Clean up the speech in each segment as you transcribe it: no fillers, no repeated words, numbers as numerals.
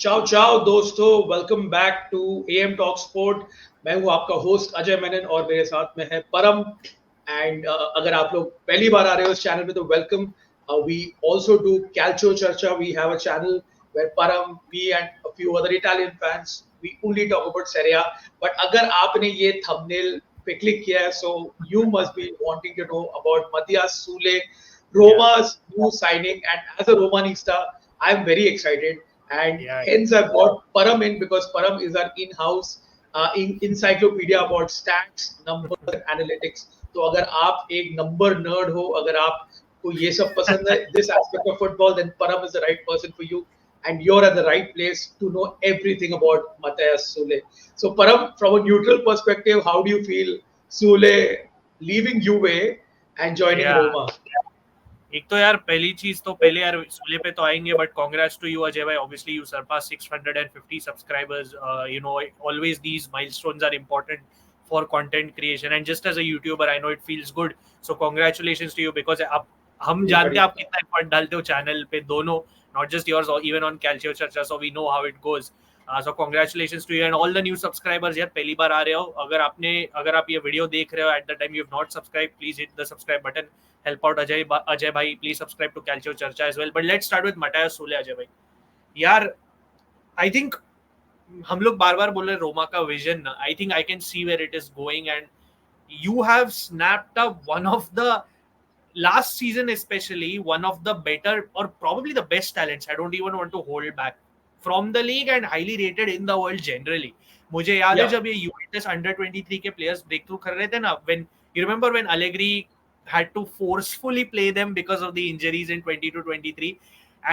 चाओ चाओ दोस्तों, welcome back to AM talk sport. मैं हूं आपका होस्ट अजय मेनन और मेरे साथ में है परम। एंड अगर आप लोग पहली बार आ रहे हो इस चैनल पे तो welcome. We also do calcio Charcha. We have a channel where Param, me and a few other Italian fans we only talk about Serie A। But अगर आपने ये थंबनेल पे क्लिक किया है so you must be wanting to know about Matthias Sule, Yeah, Roma's new signing, and as a Romanista, I'm very excited. And yeah, hence I've got Param in because Param is our in-house encyclopedia about stats, numbers, and analytics. तो अगर आप एक number nerd हो, अगर आपको ये सब पसंद है, this aspect of football, then Param is the right person for you, and you're at the right place to know everything about Matthias Sule. So Param, from a neutral perspective, how do you feel Sule leaving Juve and joining yeah. Roma? एक तो यार पहली चीज तो पहले यार सूले पे तो आएंगे but congrats to you Ajay भाई obviously you surpass 650 subscribers you know always these milestones are important for content creation and just as a YouTuber I know it feels good so congratulations to you because आप हम जानते हैं आप कितना effort डालते हो channel पे दोनों not just yours even on calcio Charcha so we know how it goes so congratulations to you and all the new subscribers यार पहली बार आ रहे हो अगर आप ये वीडियो देख रहे हो eight the time you have not subscribe please hit the subscribe button help out Ajay bhai please subscribe to Calcio Charcha as well but let's start with Matthias Sule Ajay bhai यार I think हम लोग बार बार बोल रहे रोमा का vision ना I think I can see where it is going and you have snapped up one of the last season especially one of the better or probably the best talents I don't even want to hold back from the league and highly rated in the world generally मुझे याद है जब ये Juventus under 23 के players break through कर रहे थे ना when you remember when Allegri had to forcefully play them because of the injuries in 22-23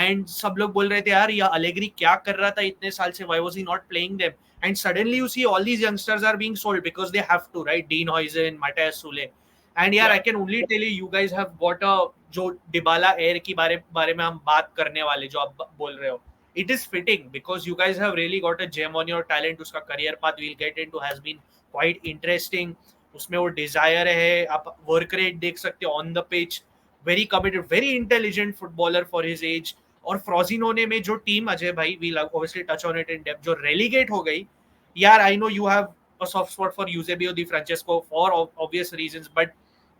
and सब लोग बोल रहे थे यार ये Allegri क्या कर रहा था इतने साल से why was he not playing them and suddenly you see all these youngsters are being sold because they have to right Dean Huijsen Matthias Sule and यार I can only tell you guys have got a जो Dybala air की बारे में हम बात करने वाले जो आप बोल रहे हो it is fitting because you guys have really got a gem on your talent उसका career path we'll get into has been quite interesting उसमें वो डिजायर है आप वर्क रेट देख सकते हो on the pitch very committed very intelligent footballer for his age और Frosinone में जो टीम अजय भाई we obviously touch on it in depth जो रेलीगेट हो गई यार I know you have a soft spot for Eusebio Di Francesco for obvious reasons but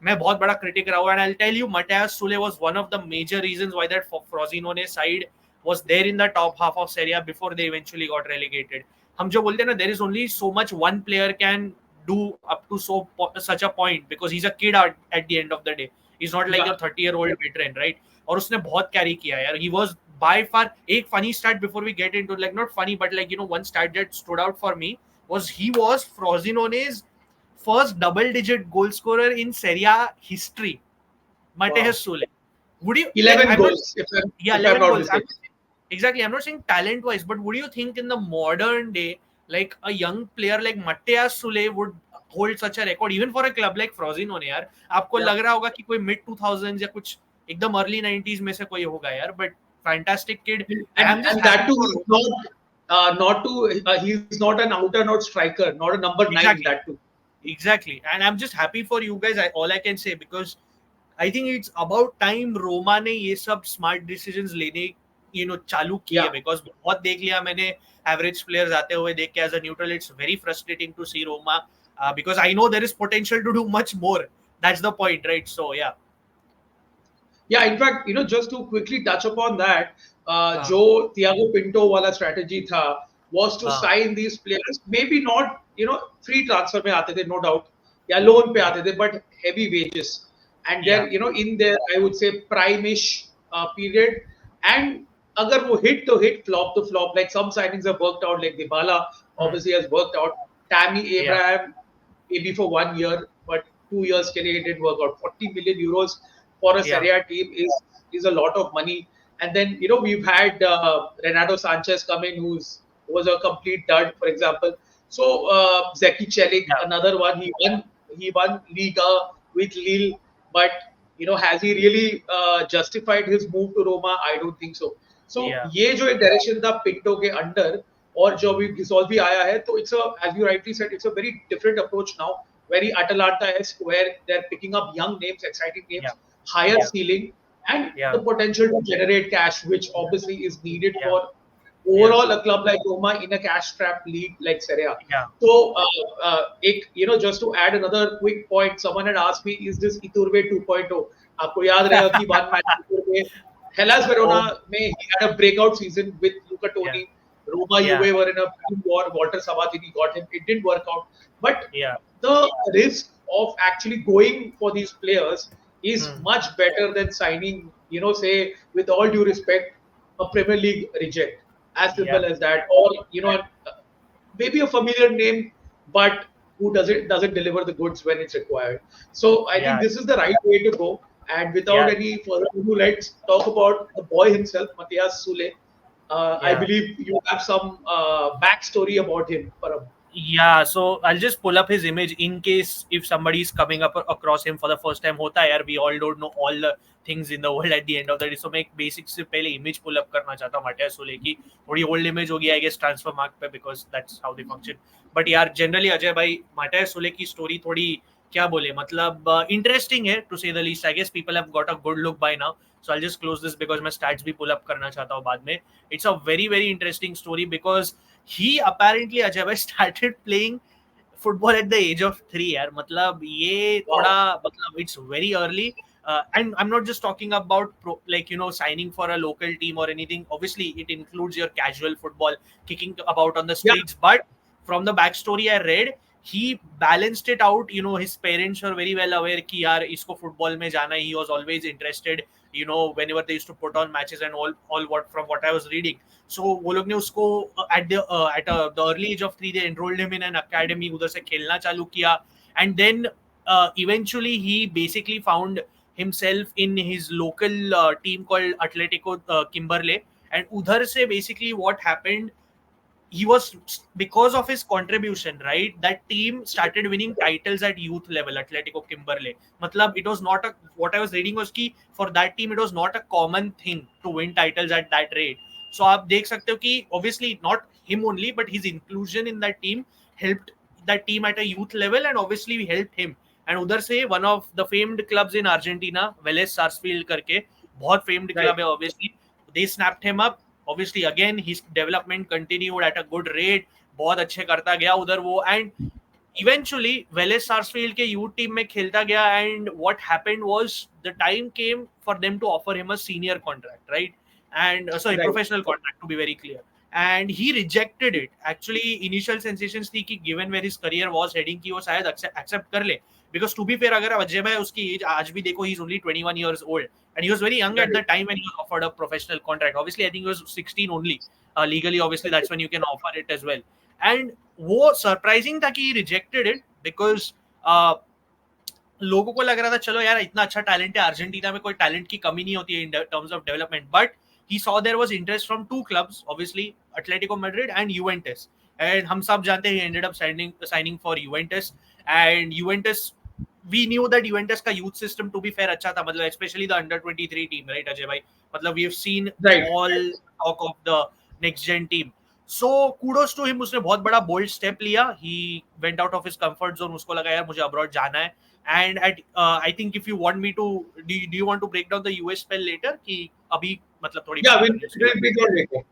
मैं बहुत बड़ा क्रिटिक रहा हूं and I will tell you Matthias Sule was one of the major reasons why that Frosinone side was there in the top half of Serie A before they eventually got relegated. हम जो बोलते हैं ना there is only so much one player can do up to such a point because he's a kid at the end of the day. He's not like a 30-year-old veteran, right? और उसने बहुत carry किया यार. He was by far एक funny stat before we get into like not funny but like you know one stat that stood out for me was he was Frosinone's first double-digit goal scorer in Serie A history. Matthias Sule. Would you 11 like, goals, yeah, if I'm 11 not goals. mistaken. Exactly. I'm not saying talent wise, but would you think in the modern day, like a young player like Matthias Sule would hold such a record, even for a club like Frosinone यार आपको लग रहा होगा कि कोई mid 2000s या कुछ एकदम early 90s में से कोई होगा यार but fantastic kid and I'm just And that too is he's not an out and out striker, not a number 9, exactly that too. exactly and I'm just happy for you guys all I can say because I think it's about time Roma ने ये सब smart decisions लेने चालू किए because बहुत देख लिया मैंने एवरेज प्लेयर्स आते हुए देख के as a neutral it's very frustrating to see Roma because I know there is potential to do much more that's the point right so yeah Yeah, in fact, just to quickly touch upon that, जो Thiago Pinto वाला strategy था was to sign these players, maybe not, free transfer में आते थे, no doubt, या loan पे आते थे, but heavy wages. And then, in their, I would say, prime-ish period, and अगर वो hit to hit, flop to flop, like some signings have worked out, like Dybala obviously has worked out, Tammy Abraham, maybe for 1 year, but 2 years के लिए it didn't work out. 40 million euros for a Serie A team is a lot of money. And then we've had Renato Sanchez come in, who was a complete dud, for example. So Zeki Celik, another one, he won Liga with Lille, but has he really justified his move to Roma? I don't think so. So ये जो एक direction था Pinto के under और जो अभी गिसोल भी आया है तो it's a, as you rightly said, it's a very different approach now, very Atalanta-esque, where they're picking up young names, exciting names, higher ceiling, and the potential to generate cash, which obviously is needed for overall a club like Roma in a cash-strapped league like Serie A. Yeah. So, just to add another quick point, someone had asked me, is this Iturbe 2.0? आपको याद रहेगा कि one match Iturbe, Hellas Verona में he had a breakout season with Luca Toni. Roma, Juve were in a war. Walter Sabatini got him. It didn't work out. But the risk of actually going for these players is much better than signing, say, with all due respect, a Premier League reject. As simple as that. Or, maybe a familiar name, but who doesn't deliver the goods when it's required. So I think this is the right way to go. And without any further ado, let's talk about the boy himself, Matthias Sule. I believe you have some backstory about him, Param. Yeah, so I'll just pull up his image in case if somebody is coming up across him for the first time. होता है यार, we all don't know all the things in the world at the end of the day. So मैं एक basic से पहले image pull up करना चाहता हूँ Matthias Sule की. थोड़ी old image होगी I guess transfer mark पे because that's how they function. But यार generally अजय भाई Matthias Sule की story थोड़ी क्या बोले मतलब interesting है to say the least. I guess people have got a good look by now. So I'll just close this because मैं stats भी pull up करना चाहता हूँ बाद में. It's a very very interesting story because he apparently Ajay bhai started playing football at the age of 3 यार मतलब ये थोड़ा मतलब it's very early and I'm not just talking about signing for a local team or anything. Obviously it includes your casual football kicking about on the streets, but from the backstory I read he balanced it out. His parents were very well aware कि यार इसको football में जाना. He was always interested, whenever they used to put on matches and all what from what I was reading. So वो लोग ने उसको at the early age of 3 they enrolled him in an academy. उधर से खेलना चालू किया and then eventually he basically found himself in his local team called Atletico Kimberley, and उधर से basically what happened, he was, because of his contribution, right, that team started winning titles at youth level. Atletico Kimberley matlab it was not a, what I was reading was ki for that team it was not a common thing to win titles at that rate. So aap dekh sakte ho ki obviously not him only but his inclusion in that team helped that team at a youth level and obviously helped him. And udhar se one of the famed clubs in Argentina, Vélez Sarsfield karke, bahut famed club hai obviously, they snapped him up. Obviously again his development continued at a good rate, बहुत अच्छे करता गया उधर वो, and eventually Vélez Sarsfield के youth team में खेलता गया. And what happened was the time came for them to offer him a senior contract, right, and professional contract to be very clear, and he rejected it. Actually initial sensations थी कि given where his career was heading कि वो शायद accept कर ले, because to be fair अगर अजय भाई उसकी age आज भी देखो he's only 21 years old and he was very young at the time when he was offered a professional contract. Obviously I think he was 16 only legally, obviously that's when you can offer it as well. And वो surprising था कि he rejected it because लोगों को लग रहा था चलो यार इतना अच्छा टैलेंट है, अर्जेंटीना में कोई टैलेंट की कमी नहीं होती है in terms of development, but he saw there was interest from two clubs, obviously Atletico Madrid and Juventus, and हम सब जानते हैं he ended up signing for Juventus. And Juventus, we knew that Juventus का youth system to be fair अच्छा था, मतलब especially the under 23 team, right Ajay भाई, मतलब we have seen all talk of the next gen team. So kudos to him, उसने बहुत बड़ा bold step लिया. He went out of his comfort zone. उसको लगा यार मुझे abroad जाना है. And I think if you want me to, do you want to break down the US spell later कि अभी मतलब थोड़ी we'll be good later.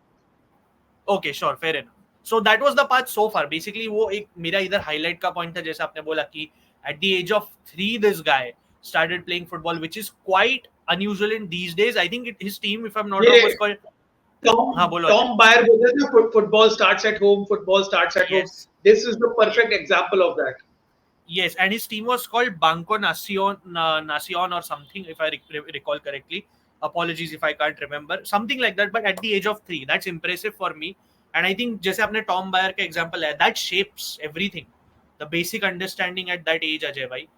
Okay, sure, fair enough. So that was the part so far. Basically वो एक मेरा इधर highlight का point था, जैसे आपने बोला कि at the age of 3 this guy started playing football, which is quite unusual in these days. I think his team, if I'm not wrong, was called Tom Bayer बोलते थे football starts at home, football starts at home. This is the perfect example of that. Yes, and his team was called Banco Nacion or something, if I recall correctly. Apologies if I can't remember, something like that. But at the age of 3, that's impressive for me. And I think जैसे आपने Tom Bayer का example है, that shapes everything. The basic understanding at that age, Ajay bhai,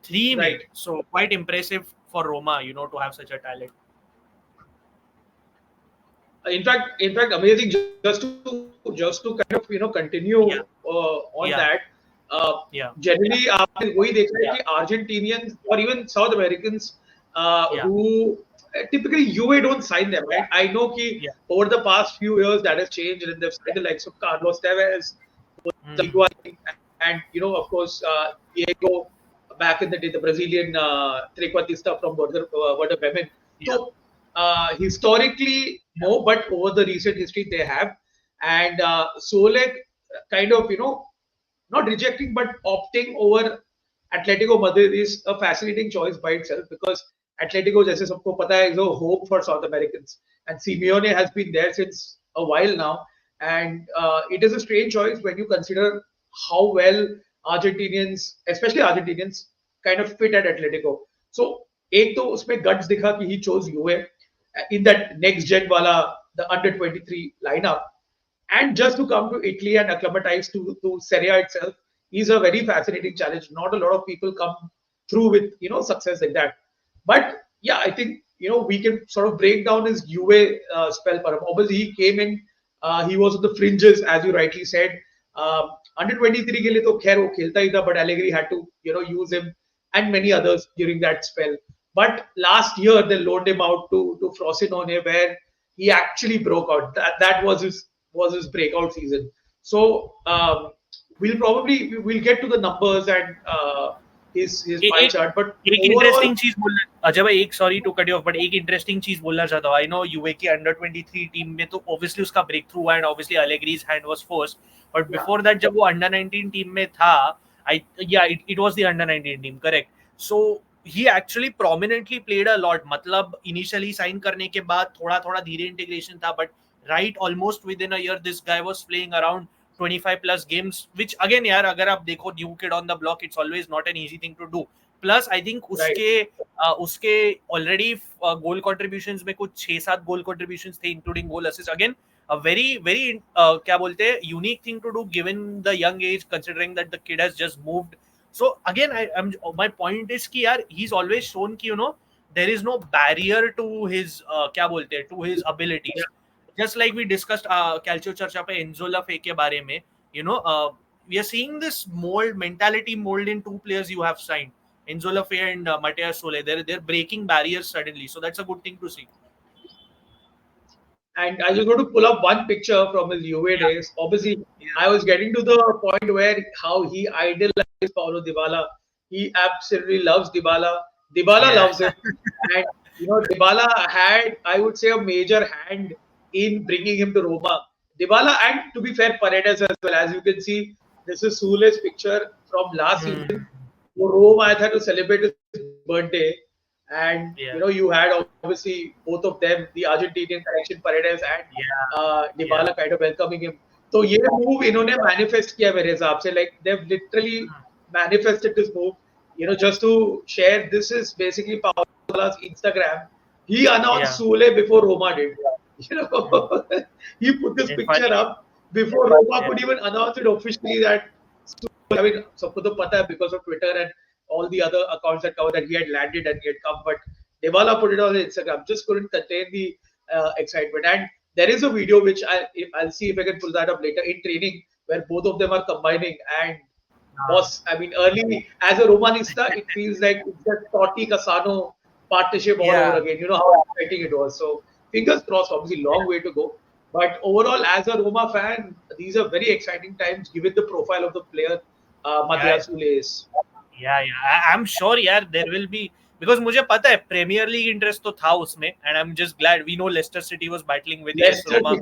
3 right. So quite impressive for Roma, to have such a talent. In fact, amazing. Just to kind of continue on that. Generally, आपने वही देखा है कि Argentinians or even South Americans who typically UA don't sign them, right? I know कि over the past few years that has changed, and they've signed the likes of Carlos Tevez, and of course Diego back in the day, the Brazilian trequartista from Werder Bremen. So historically no, but over the recent history they have. and Solek kind of not rejecting but opting over Atletico Madrid is a fascinating choice by itself because Atletico, जैसे सबको पता है, is a hope for South Americans, and Simeone has been there since a while now, and it is a strange choice when you consider how well Argentinians, especially Argentinians, kind of fit at Atletico. So एक तो उसमें guts दिखा कि he chose UA in that next gen wala the under 23 lineup, and just to come to Italy and acclimatize to Serie A itself is a very fascinating challenge. Not a lot of people come through with success like that. But yeah, I think we can sort of break down his UA spell. Obviously, he came in. He was on the fringes, as you rightly said. Under 23 के लिए तो खैर वो खेलता ही था, but Allegri had to use him and many others during that spell. But last year they loaned him out to Frosinone, where he actually broke out. That was his breakout season. So we'll get to the numbers and his pie chart. But एक interesting चीज बोलना अजय भाई, एक sorry to cut you off, but एक interesting चीज बोलना चाहता हूँ. आई नो यूए की अंडर 23 टीम में तो ऑब्वियसली उसका ब्रेक थ्रू हुआ and obviously Allegri's hand was first, but before that जब वो अंडर 19 टीम में था, it was the under 19 team, correct? So he actually prominently played a lot. मतलब इनिशियली साइन करने के बाद थोड़ा थोड़ा धीरे इंटीग्रेशन था, but right almost within a year this guy was playing around 25 plus games, which again यार अगर आप देखो new kid on the block, it's always not an easy thing to do. Plus I think उसके already goal contributions में कुछ 6-7 goal contributions थे including goal assist. Again a very क्या बोलते हैं unique thing to do given the young age, considering that the kid has just moved. So again my point is कि यार he's always shown कि there is no barrier to his क्या बोलते हैं, to his abilities. Yeah. Just like we discussed Calcio Charcha पे Enzo Lafay के बारे में, we are seeing this mentality mold in two players you have signed, Enzo Lafay and Matthias Soler. They're breaking barriers suddenly, so that's a good thing to see. And I just want to pull up one picture from his UA days. Obviously, I was getting to the point where how he idolized Paulo Dybala. He absolutely loves Dybala. Dybala loves him. And Dybala had, I would say, a major hand in bringing him to Roma. Dybala, and to be fair, Paredes as well. As you can see, this is Sule's picture from last season. Roma I had to celebrate his birthday, and you had obviously both of them, the Argentinian connection, Paredes and Dybala kind of welcoming him. So ये move इन्होंने manifest किया मेरे हिसाब से, like they've literally manifested this move. Just to share, this is basically Paulo Dybala's Instagram. He announced Sule before Roma did. He put this picture up before Roma could even announce it officially that I mean, सबको तो पता है because of Twitter and all the other accounts that cover that he had landed and he had come, but Dybala put it on his Instagram. Just couldn't contain the excitement. And there is a video which I'll see if I can pull that up later in training where both of them are combining. And I mean, early as a Romanista, it feels like it's that Totti Cassano partnership all over again. You know how exciting it was. So fingers crossed. Obviously, long way to go. But overall, as a Roma fan, these are very exciting times given the profile of the player Matthias Soler is. I'm sure there will be, because मुझे पता है Premier League interest तो था उसमें, and I'm just glad. We know Leicester City was battling with Roma.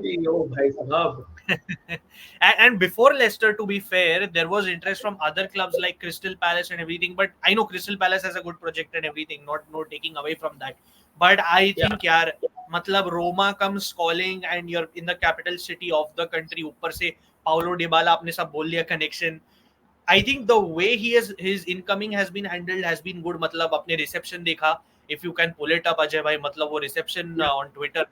And before Leicester, to be fair, there was interest from other clubs like Crystal Palace and everything. But I know Crystal Palace has a good project and everything. Not taking away from that. But I think मतलब Roma comes calling and you're in the capital city of the country. ऊपर से Paulo Dybala आपने सब बोल लिया connection. I think the way his incoming has been handled has been good. मतलब अपने reception देखा, if you can pull it up Ajay भाई, मतलब वो reception on Twitter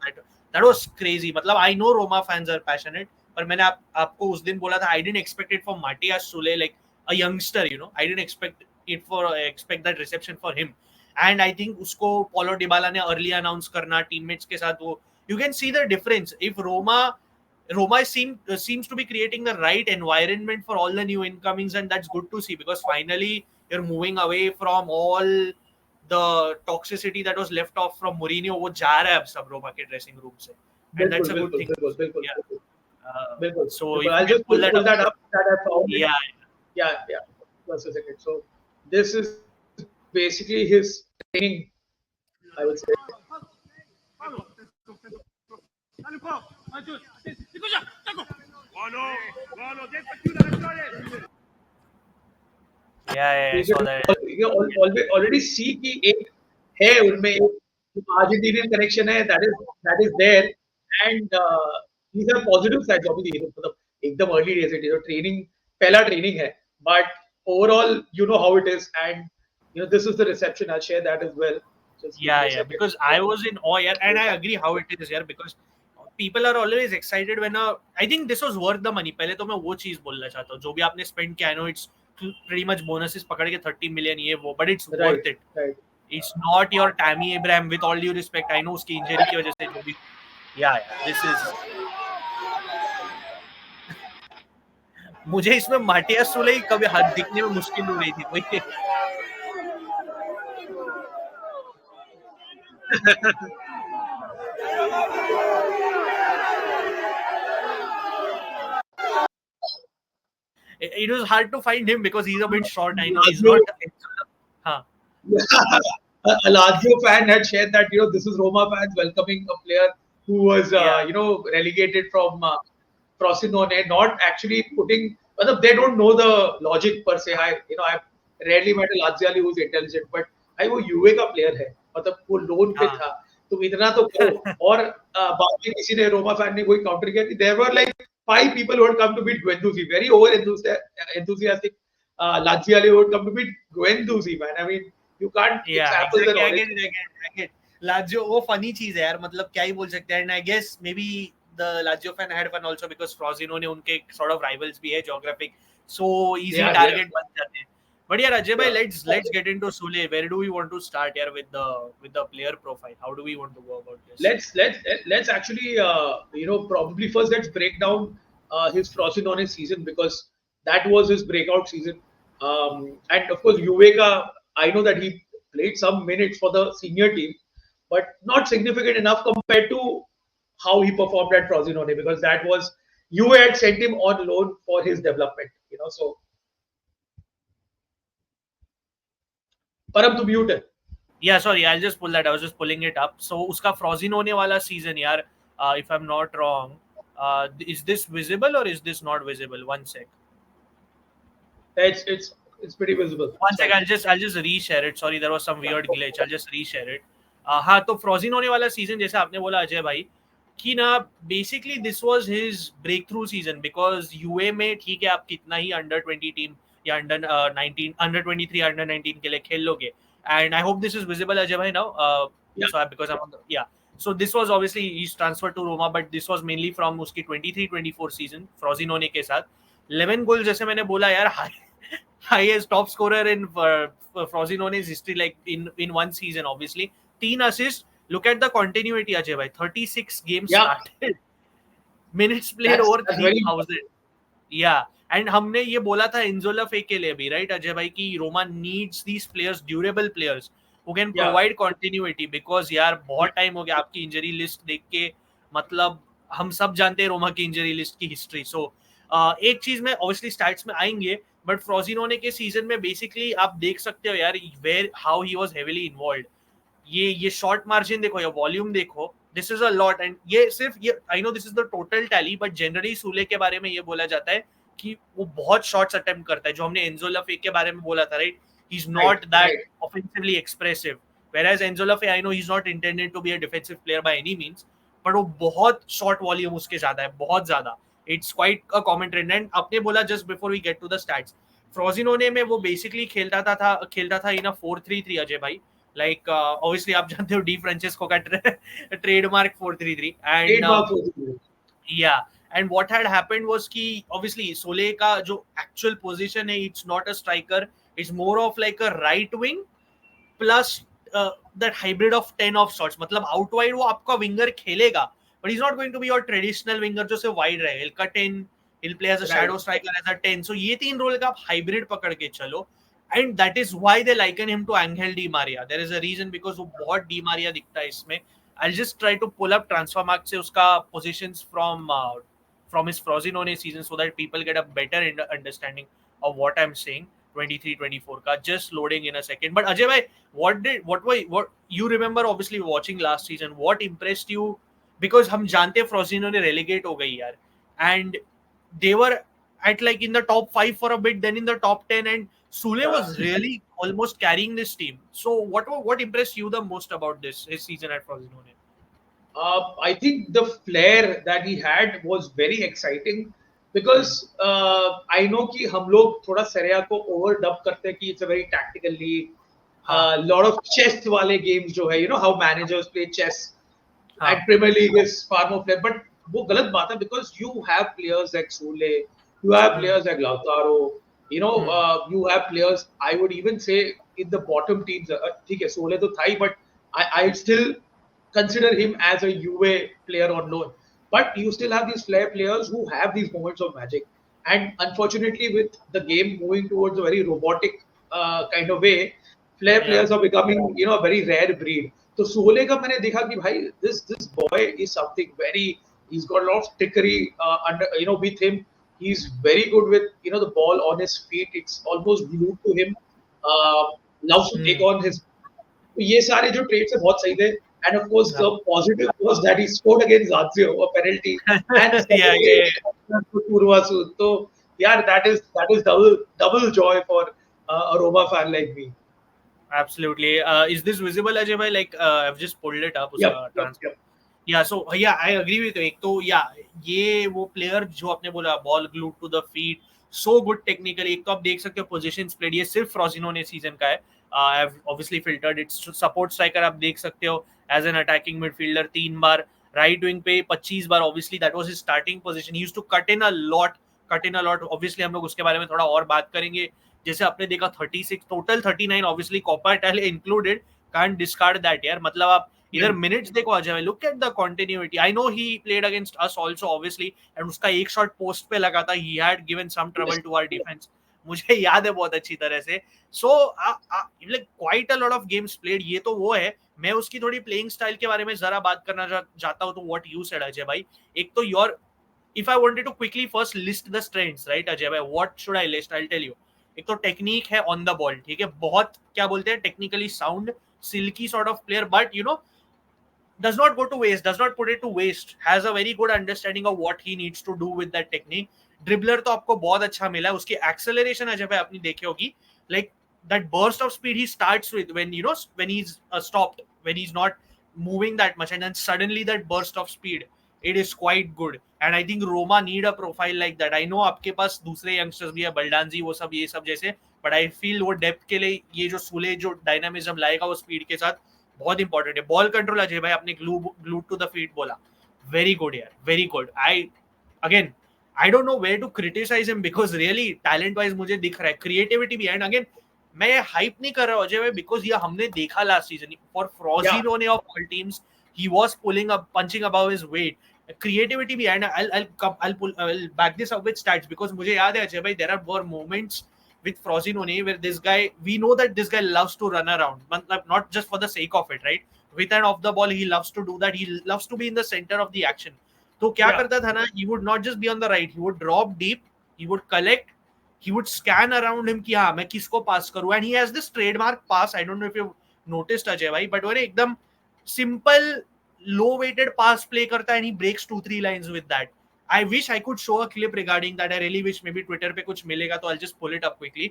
that was crazy. मतलब I know Roma fans are passionate, पर मैंने आपको उस दिन बोला था I didn't expect it for Matthias Soler, like a youngster, I didn't expect that reception for him. And I think उसको Paulo Dybala ने early announce करना teammates के साथ, वो you can see the difference. If Roma seems to be creating the right environment for all the new incomings, and that's good to see because finally you're moving away from all the toxicity that was left off from Mourinho. वो जा रहा है अब सब Roma के dressing room से, and that's a good thing. So I'll just pull that up that I found. Yeah. Just a second. So this is basically his training, I would say. Yeah, I saw that. Already see की एक है उनमें Argentinian connection है that is there and these are positive sides obviously मतलब एकदम early days it is training पहला training है but overall you know how it is and you know this is the reception I'll share that as well. Just give me a Yeah, second. because I was in awe, yeah, and I agree how it is here because people are always excited when I think this was worth the money. पहले तो मैं वो चीज बोलना चाहता हूँ जो भी आपने spend किया, I know it's pretty much bonuses पकड़ के 30 million ये वो, but it's worth it. Right. It's not your Tammy Abraham, with all due respect. I know उसकी इंजरी की वजह से जो भी, yeah, this is. मुझे इसमें माटिया सुले कभी हाथ दिखने में मुश्किल हो रही थी कोई. It was hard to find him because he's a bit short. I know he's not. Huh. A Lazio fan had shared that this is Roma fans welcoming a player who was relegated from Frosinone, not actually putting. They don't know the logic per se. I've rarely met a Laziali who's intelligent, but वो युवे का player है, मतलब वो loan पे था, तुम इतना तो करो. और बाद में किसी ने रोमा फैन ने कोई काउंटर किया कि there were like 5 people who had come to beat Guendouzi, very over enthusiastic Laziali who had come to beat Guendouzi, man. I mean, you can't mix apples and oranges. Lazio वो funny चीज है यार, मतलब क्या ही बोल सकते हैं. And I guess maybe the Lazio fan had fun also because Frosinone उनके sort of rivals भी है, geographic, so easy target बन जाते हैं. But yeah, Ajay bhai, let's get into Sule. Where do we want to start here with the player profile? How do we want to go about this? Let's actually probably first let's break down his Frosinone season because that was his breakout season. And of course Juve I know that he played some minutes for the senior team, but not significant enough compared to how he performed at Frosinone because that was Juve had sent him on loan for his development. So. परम तू mute है. Yeah, sorry, I'll just pull that. I was just pulling it up. So उसका Frosinone वाला season यार, if I'm not wrong, is this visible or is this not visible? One sec. It's pretty visible. One sec, I'll just reshare it. Sorry, there was some weird glitch. I'll just reshare it. हाँ, तो Frosinone वाला season जैसे आपने बोला अजय भाई कि ना basically this was his breakthrough season because UA में ठीक है आप कितना ही under 20 team या under 19, under 23, under 19 के लिए खेल लोगे. And I hope this is visible, Ajay bhai, now. So because I'm on the, So this was obviously he's transferred to Roma, but this was mainly from उसकी 23-24 season Frosinone के साथ. 11 goals जैसे मैंने बोला यार, highest top scorer in Frosinone's history, like in one season obviously. 3 assists. Look at the continuity, Ajay bhai. 36 games started. Minutes played over 3,000. Yeah. And हमने ये बोला था इंजोला फेक के लिए भी, राइट अजय भाई, की Roma needs these players, durable players who can provide continuity because यार बहुत टाइम हो गया आपकी इंजरी लिस्ट देख के, मतलब हम सब जानते हैं रोमा की इंजरी लिस्ट की हिस्ट्री. सो एक चीज में ऑब्वियसली स्टैट्स में आएंगे, बट फ्रोसिनोने के सीजन में बेसिकली आप देख सकते हो यार where how he was heavily involved. ये शॉर्ट मार्जिन देखो या वॉल्यूम देखो, this is a lot. And ये सिर्फ ये I know this is the total tally, but generally Soule के बारे में ये बोला जाता है कि वो बहुत शॉट्स अटेम्प्ट करता है, जो हमने एंजो लफे के बारे में बोला था, right. He is not that offensively expressive, whereas Enzo Le Fee I know he is not intended to be a defensive player by any means, but वो बहुत शॉट वॉल्यूम उसके ज्यादा है, बहुत ज्यादा. It's quite a common trend. And आपने बोला just before we get to the stats, Frosinone में वो बेसिकली खेलता था इन अ 4-3-3 अजय भाई. लाइक ऑब्वियसली आप जानते हो डी फ्रांचेस्को का ट्रेडमार्क 4-3-3 एंड या. And what had happened was कि obviously Sole का जो actual position है, it's not a striker, it's more of like a right wing plus that hybrid of 10 of sorts. मतलब out wide वो आपका winger खेलेगा, but he's not going to be your traditional winger जो सिर्फ wide रहे. He'll cut in, he'll play as a shadow striker, as a 10. So ये 3 role का आप hybrid पकड़ के चलो, and that is why they liken him to Angel Di Maria. There is a reason because वो बहुत Di Maria दिखता है इसमें. I'll just try to pull up Transfermarkt से उसका positions from his Frosinone season so that people get a better understanding of what I'm saying. 23-24 ka just loading in a second. But Ajay bhai, what you remember obviously watching last season, what impressed you? Because हम जानते हैं Frosinone relegate हो गई यार, and they were at like in the top 5 for a bit, then in the top 10, and Sule was really almost carrying this team. So what impressed you the most about his season at Frosinone? I think the flair that he had was very exciting Hmm. because I know कि हम लोग थोड़ा सेरिया को over dub करते हैं कि it's a very tactical league, हाँ lot of chess वाले games जो है, you know how managers play chess and हाँ Premier League is far more fair. But वो गलत बात है because you have players like Sule, you have hmm players like Lautaro, hmm you have players. I would even say in the bottom teams. ठीक है, Sule तो था ही, but I still consider him as a UA player on loan. But you still have these flair players who have these moments of magic. And unfortunately, with the game moving towards a very robotic kind of way, flair yeah players are becoming, a very rare breed. So सोले का मैंने देखा कि भाई this boy is something very. He's got a lot of trickery under with him. He's very good with the ball on his feet. It's almost glued to him. Uh, Loves to take hmm on his. तो ये सारे जो trades है बहुत सही थे. And of course, the हाँ positive was that he scored against Lazio a penalty and yeah secondly yeah to Turvasu. So yeah, that is double joy for a Roma fan like me. absolutely. Is this visible, Ajay bhai? Like, I've just pulled it up, Yep, uska yep, transfer. yep. Yeah, so yeah, I agree with you. एक तो ये वो player जो आपने बोला ball glued to the feet, so good technically. एक तो आप देख सकते हो पोजीशंस प्लेड, ये सिर्फ फ्रोजिनो ने सीजन का है. I have obviously filtered its support striker. आप देख सकते हो एज एन अटैकिंग मिडफील्डर 3 बार, राइट विंग पे 25 बार. Obviously that was his starting position. He used to cut in a lot. Obviously हम लोग उसके बारे में थोड़ा और बात करेंगे. जैसे आपने देखा 36 total 39, obviously Coppa Italia included. Can't discard that यार. मतलब आप इधर Yeah. मिनट्स देखो Ajay, look at the continuity. I know he played against us also obviously, and उसका एक शॉट पोस्ट पे लगा था. He had given some trouble Yes. To our defence. मुझे याद है बहुत अच्छी तरह से. So like quite a lot of games played. ये तो वो है. मैं उसकी थोड़ी प्लेइंग स्टाइल के बारे में जरा बात करना चाहता हूँ. तो व्हाट यू सेड अजय भाई, एक तो your, if I wanted to quickly first list the strengths, right Ajay भाई, what should I list? I'll tell you. एक तो टेक्निक है ऑन द बॉल, ठीक है, बहुत क्या बोलते हैं technically sound, silky sort of player, but does not go to waste, does not put it to waste, has a very good understanding of what he needs to do with that technique. Dribbler तो आपको बहुत अच्छा मिला है. उसकी acceleration Ajay भाई आपने देखी होगी, like that burst of speed he starts with when when he's stopped, when he's not moving that much, and then suddenly that burst of speed, it is quite good. And I think Roma need a profile like that. I know आपके पास दूसरे youngsters भी है, बल्डांजी वो सब ये सब जैसे, but I feel वो डेप्थ के लिए ये जो सूले जो डायनामिज्म लाएगा वो स्पीड के साथ बहुत इंपॉर्टेंट है. बॉल कंट्रोल अजय भाई आपने ग्लू टू द फीट बोला, वेरी गुड यार, very good. Again I don't know where to criticise him because really talent wise मुझे दिख रहा है, क्रिएटिविटी भी. एंड अगेन मैं हाइप नहीं कर रहा हूं अजय भाई, बिकॉज ये हमने देखा last season for Yeah. Frosinone of all teams. He was pulling up, punching above his weight, creativity भी. एंड I'll back this up with stats because मुझे याद है अजय भाई, there are more moments with Frosinone where this guy, we know that this guy loves to run around, not just for the sake of it, right? With and off the ball he loves to do that, he loves to be in the center of the action. तो क्या Yeah. करता था ना, he would not just be on the right, he would drop deep, he would collect, he would scan around him कि हाँ मैं किसको पास करूँ. and he has this trademark pass, I don't know if you noticed Ajay भाई, but वो एकदम simple low weighted pass play करता है, and he breaks 2-3 lines with that. I wish I could show a clip regarding that. I really wish maybe Twitter पे कुछ मिलेगा तो I'll just pull it up quickly.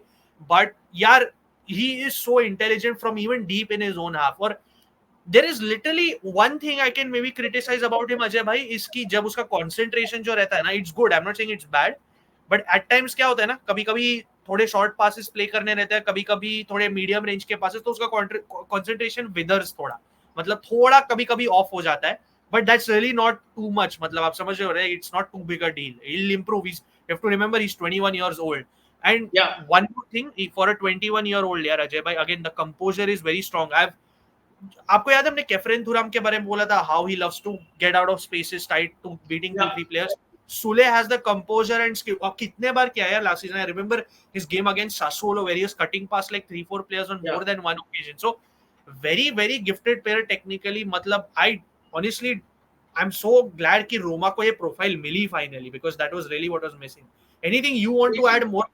But यार, he is so intelligent from even deep in his own half. और there is literally one thing I can maybe criticize about him Ajay भाई, इसकी जब उसका concentration जो रहता है ना, it's good, I'm not saying it's bad, but at times क्या होता है ना, कभी कभी थोड़े शॉर्ट पासेस प्ले करने रहते हैं, कभी कभी थोड़े मीडियम रेंज के पासेस, तो उसका concentration withers थोड़ा, मतलब थोड़ा कभी कभी ऑफ हो जाता है. But that's really not too much. मतलब आप समझ रहे हो, right? It's not too big a deal. He'll improve. You have to remember he's 21 years old. And Yeah. one more thing, for a 21-year-old, यार अजय भाई, again the composure is very strong. आपको याद है हमने केफरेन थुराम के बारे में बोला था, how he loves to get out of spaces tight to beating 2-3 Yeah. players. Sule has the composure and skill. और कितने बार किया यार last season. I remember his game against Sassuolo where he was cutting past like 3-4 players on more Yeah. than one occasion. So very very gifted player technically. मतलब I honestly I'm so glad कि Roma को ये profile मिली finally, because that was really what was missing. Anything you want to add more?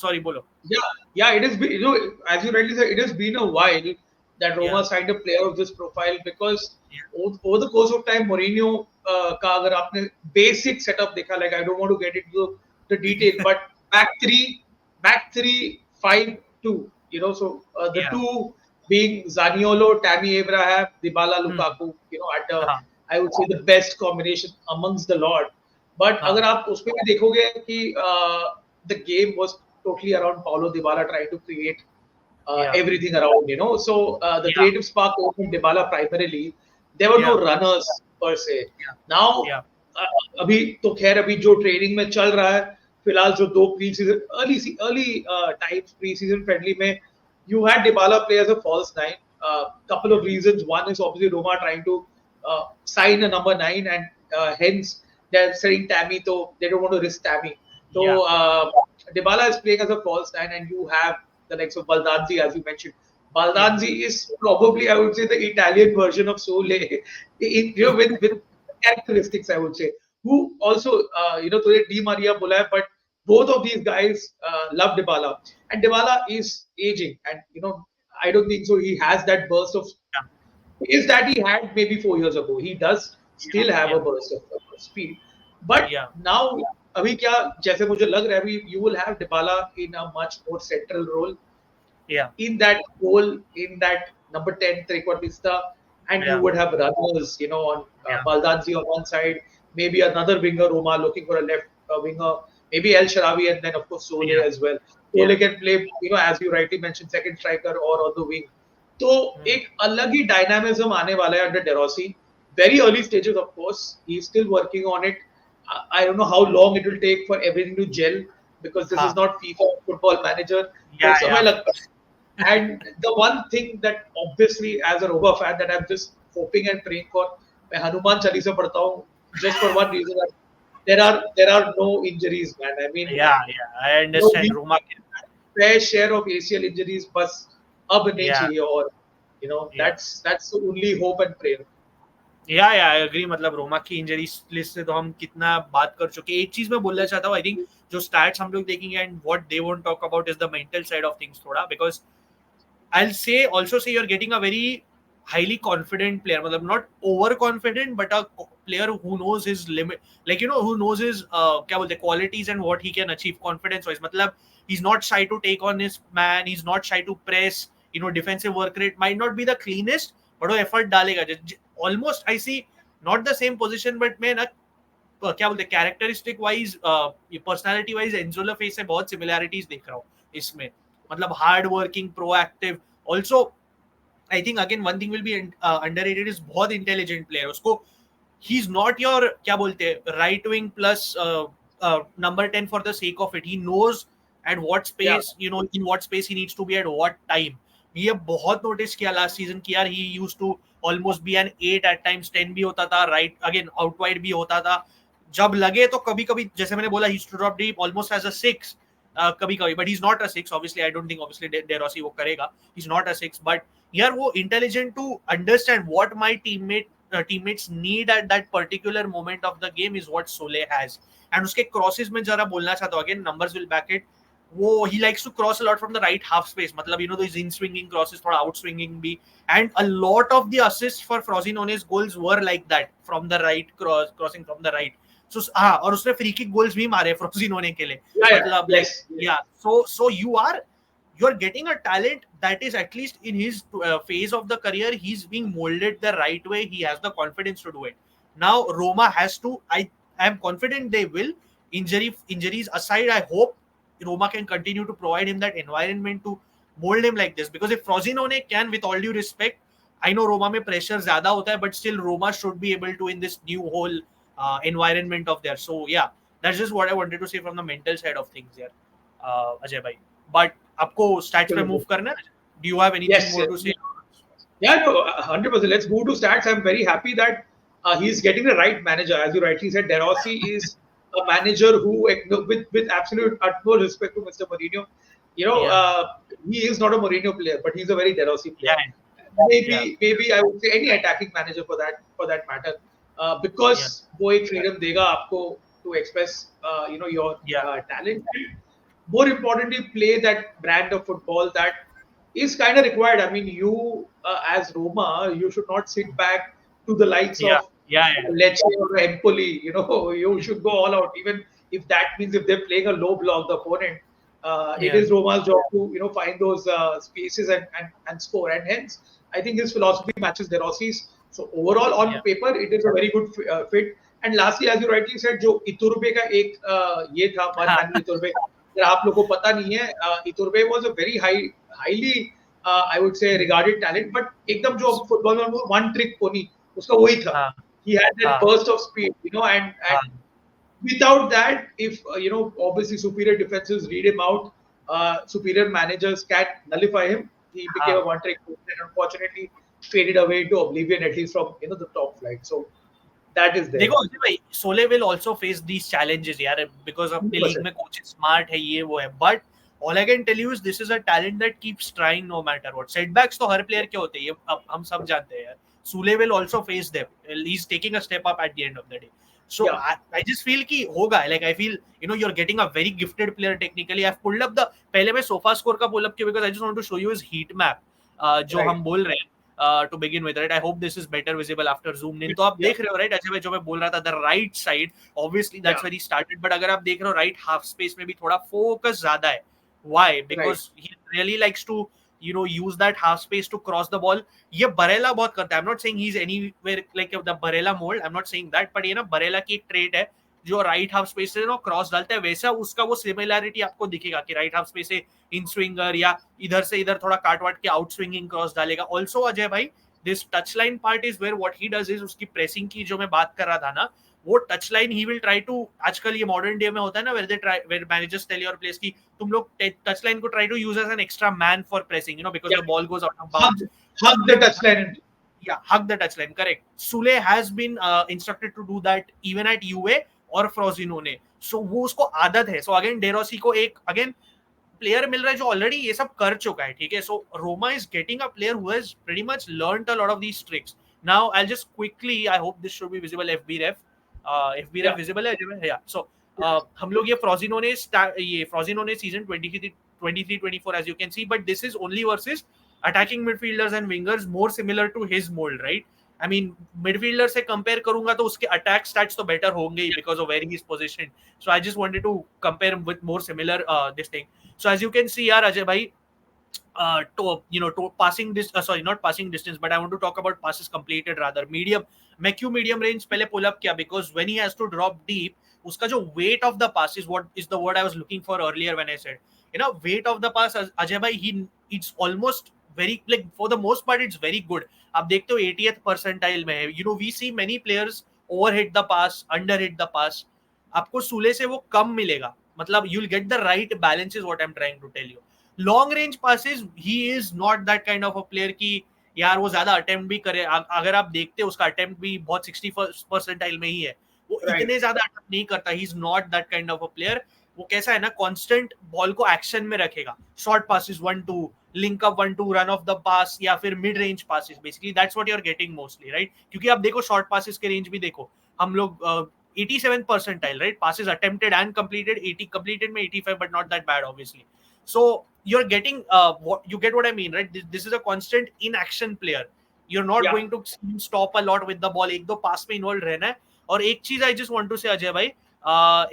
Sorry, बोलो. Yeah, yeah, it has been, as you rightly said, it has been a while that Yeah. Roma signed a player of this profile because Yeah. over the course of time, Mourinho का अगर आपने basic setup देखा, like I don't want to get into the detail. But back three, 5-2. So the Yeah. two being Zaniolo, Tammy Abraham, Dybala, Hmm. Lukaku. At हाँ I would say the best combination amongst the lot. But हाँ अगर आप उसमें भी देखोगे कि the game was totally around Paulo Dybala trying to create yeah everything around. So the yeah creative spark came from Dybala primarily. There were no yeah runners per se. yeah Now, yeah अभी तो खैर अभी जो training में चल रहा है फिलहाल जो दो pre season early times pre season friendly में you had Dybala play as a false nine. Couple of reasons. One is obviously Roma trying to sign a number nine, and hence they're selling Tammy. So they don't want to risk Tammy. So yeah Dybala is playing as a false nine, and you have the likes of Baldanzi, as you mentioned. yeah Baldanzi is probably, I would say, the Italian version of Sole, with characteristics, I would say. Who also, today Di Maria bola hai, but both of these guys love Dybala, and Dybala is aging, and I don't think so. He has that burst of pace that he had maybe 4 years ago. He does yeah still have yeah a burst of speed, but yeah now अभी क्या जैसे मुझे लग रहा है अभी you will have Dybala in a much more central role yeah in that role, in that number 10 trequartista, and you yeah would have runners, on yeah Baldanzi on one side, maybe another winger, Roma looking for a left winger, maybe El Sharawi, and then of course Sole yeah as well. yeah Sole can play, as you rightly mentioned, second striker or on the wing. तो Hmm. एक अलग ही dynamism आने वाला है under डेरोसी. Very early stages, of course. He's still working on it. I don't know how long it will take for everything to gel because this is हाँ not FIFA football manager. तो yeah समय yeah of लगता है. course And the one thing that obviously as a Roba fan that I'm just hoping and praying for, मैं हनुमान चालीसा पढ़ता हूँ just for one reason that there are no injuries, man. I mean, yeah I we understand Roma fair share of ACL injuries बस अब नहीं yeah चाहिए और yeah that's the only hope and prayer. या I agree मतलब रोमा की injury list से तो हम कितना बात कर चुके. एक चीज मैं बोलना चाहता हूँ, आई थिंक जो स्टैट्स हम लोग देखेंगे and what they won't talk about is the mental side of things थोड़ा, because I'll say also say you're getting a very highly confident player, मतलब not overconfident but a player who knows his limit, like who knows his क्या बोलते हैं qualities and what he can achieve confidence wise. मतलब he's not shy to take on his man, he's not shy to press, defensive work rate might not be the cleanest but वो effort डालेगा. Almost I see not the same position but मैं ना क्या बोलते हैं characteristic wise personality wise Enzo Le Fee से बहुत similarities देख रहा हूँ इसमें. मतलब hard working proactive also. I think again one thing will be underrated is बहुत इंटेलिजेंट प्लेयर. उसको ही इज नॉट योर क्या बोलते हैं right wing plus number 10 for the sake of it. He knows at what Yeah, space in what space he needs to be at what time. ये बहुत notice किया last season की यार. He used to almost be an 8 eight times 10 भी होता था, right again out wide भी होता था जब लगे तो. कभी कभी जैसे मैंने बोला he to drop deep almost as a 6 कभी कभी, but he is not a 6 obviously. I don't think obviously De Rossi वो करेगा. He is not a 6 but यार वो intelligent to understand what my teammates need at that particular moment of the game is what Sole has. And उसके crosses में जरा बोलना चाहता हूँ, again numbers will back it. वो he likes to cross a lot from the right half space. मतलब those in swinging crosses थोड़ा out swinging भी, and a lot of the assists for Frozinone's goals were like that from the right crossing from the right. So हाँ, और उसने free kick goals भी मारे फ्रोजिनोने के लिए. yeah, मतलब yes, yeah, so you're getting a talent that is at least in his phase of the career he's being molded the right way. He has the confidence to do it. Now Roma has to, I am confident they will. Injuries aside, I hope Roma can continue to provide him that environment to mold him like this, because if Frosinone can, with all due respect, I know Roma में pressure ज़्यादा होता है, but still Roma should be able to in this new whole environment of theirs. So yeah, that's just what I wanted to say from the mental side of things here, Ajay bhai. But आपको stats पे move करना है? Do you have anything yes, more to yes. say? Yeah, no, 100%. Let's move to stats. I'm very happy that he's getting the right manager. As you rightly said, De Rossi is a manager who, with absolute utmost respect to Mr. Mourinho, Yeah. he is not a Mourinho player, but he's a very De Rossi player. Yeah. Maybe I would say any attacking manager for that matter, because वो एक freedom देगा आपको to express your talent. More importantly, play that brand of football that is kind of required. I mean, you as Roma, you should not sit back to the likes Yeah. of Yeah. Lecce or Empoli. You should go all out. if that means if they're playing a low block, the opponent, it Yeah. is Roma's job to find those spaces and score. And hence, I think his philosophy matches De Rossi's. So overall, on Yeah. paper, it is a very good fit. And lastly, as you rightly said, जो इतुर्बे का एक ये था Manuel Iturbe. अगर आप लोगों को पता नहीं है, Iturbe was a very highly I would say regarded talent, but एकदम जो फुटबॉल में one trick pony उसका वही था. हाँ. He had that हाँ. burst of speed, and हाँ. without that, if obviously superior defenses read him out, superior managers can nullify him. He became a one-trick pony and unfortunately faded away into oblivion, at least from the top flight. So that is there. देखो अजय भाई, Sole will also face these challenges यार, because अपने league में coaches smart है, ये वो है, but all I can tell you is this is a talent that keeps trying no matter what. Setbacks तो हर प्लेयर के होते हैं, ये अब हम सब जानते हैं यार. Sule will also face them. He's taking a step up at the end of the day. So Yeah. I just feel कि होगा, like I feel you're getting a very gifted player technically. I've pulled up the, पहले मैं sofa score का pull up किया because I just want to show you his heat map जो Right. हम बोल रहे हैं. To begin with, right? I hope this is better visible after zoom in. तो आप देख रहे हो, right? अजय भाई जो मैं बोल रहा था, the right side, obviously that's where he started. But अगर आप देख रहे हो, right half space में भी थोड़ा focus ज्यादा है. Why? Because he really likes to use that half space to cross the ball. ये बरेला बहुत करता है. I'm not saying he's anywhere like the Barella mold. I'm not saying that. But ये ना बरेला की एक trait है जो राइट हाफ स्पेस से क्रॉस डालता है, वैसा उसका वो सिमिलैरिटी आपको दिखेगा कि राइट हाफ स्पेस से इन स्विंगर या इधर से इधर थोड़ा काट वाट के आउट स्विंगिंग क्रॉस डालेगा. ऑल्सो अजय भाई, this touchline part is where what he does is, उसकी प्रेसिंग की जो मैं बात कर रहा था ना, वो touchline he will try to, आजकल ये मॉडर्न डे में होता है ना, where managers tell your players की तुम लोग टच लाइन को try to use as an extra man for pressing, because the ball goes out of bounds. Hug the touchline. Yeah, hug the touchline, correct. Sule has been instructed to do that even at UA और फ्रोजिनोने, सो वो उसको आदत है. So again De Rossi को एक again player मिल रहा है जो ऑलरेडी ये सब कर चुका है, ठीक है. So Roma is getting a player who has pretty much learned a lot of these tricks. Now I just quickly, I hope this should be visible. FB ref visible है या. सो हम लोग ये फ्रोजिनोने सीजन 23-24 as you can see, but this is only versus attacking midfielders and wingers more similar to his mold, right? I mean, midfielder से compare करूंगा तो उसके attack stats तो better होंगे ही because of where he is positioned. So I just wanted to compare him with more similar this thing. So as you can see, यार अजय भाई, to passing this, sorry, not passing distance, but I want to talk about passes completed rather. मैं क्यों medium range पहले pull up किया, because when he has to drop deep, उसका जो weight of the pass is what is the word I was looking for earlier when I said, weight of the pass, Ajay भाई, it's almost very, like for the most part it's very good. आप देखते हो 80th percentile में है. We see many players overhit the pass, underhit the pass. आपको सूले से वो कम मिलेगा, मतलब you'll get the right balance is what I'm trying to tell you. Long range passes, he is not that kind of a player कि यार वो ज्यादा attempt भी करे. अगर आप देखते हो उसका अटेम्प्ट भी बहुत 60th percentile में ही है, वो इतने ज्यादा अटेम्प्ट नहीं करता. ही is not that kind of a player. वो कैसा है ना, कांस्टेंट बॉल को एक्शन में रखेगा. Short passes 1-2, link up 1-2, run off the pass या फिर mid range passes. Basically that's what you are getting mostly, right? क्योंकि आप देखो शॉर्ट पासेस के रेंज भी देखो, हम लोग 87th percentile, right? Passes attempted and completed, 80 completed में 85, but not that bad obviously. So you're getting you get what I mean, right? This is a constant in action player. You're not going to stop a lot with the ball. एक दो पास में involve रहना है. और एक चीज I just want to say Ajay भाई,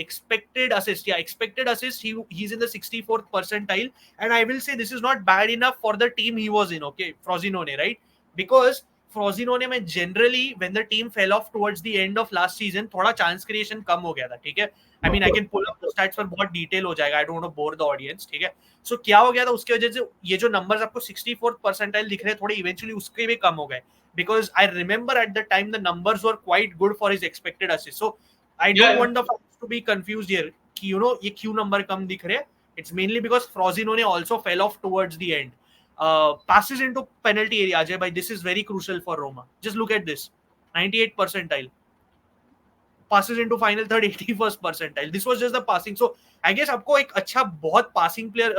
expected assist, he's in the 64th percentile, and I will say this is not bad enough for the team he was in, okay, Frosinone, right? Because Frosinone में generally when the team fell off towards the end of last season, थोड़ा chance creation कम हो गया था, ठीक है. I mean, I can pull up the stats पर बहुत detail हो जाएगा, I don't want to bore the audience, ठीक है. So क्या हो गया था, उसके वजह से ये जो numbers आपको 64th percentile दिख रहे हैं, थोड़े eventually उसके भी कम हो गए, because I remember at the time the numbers were quite good for his expected assist. So I don't want the fans to be confused here कि ये क्यों number कम दिख रहे हैं. It's mainly because Frosinone also fell off towards the end. Passes into penalty area, Ajay bhai, this is very crucial for Roma. Just look at this, 98th percentile. Passes into final third, 81st percentile. This was just the passing. So I guess आपको एक अच्छा बहुत passing player,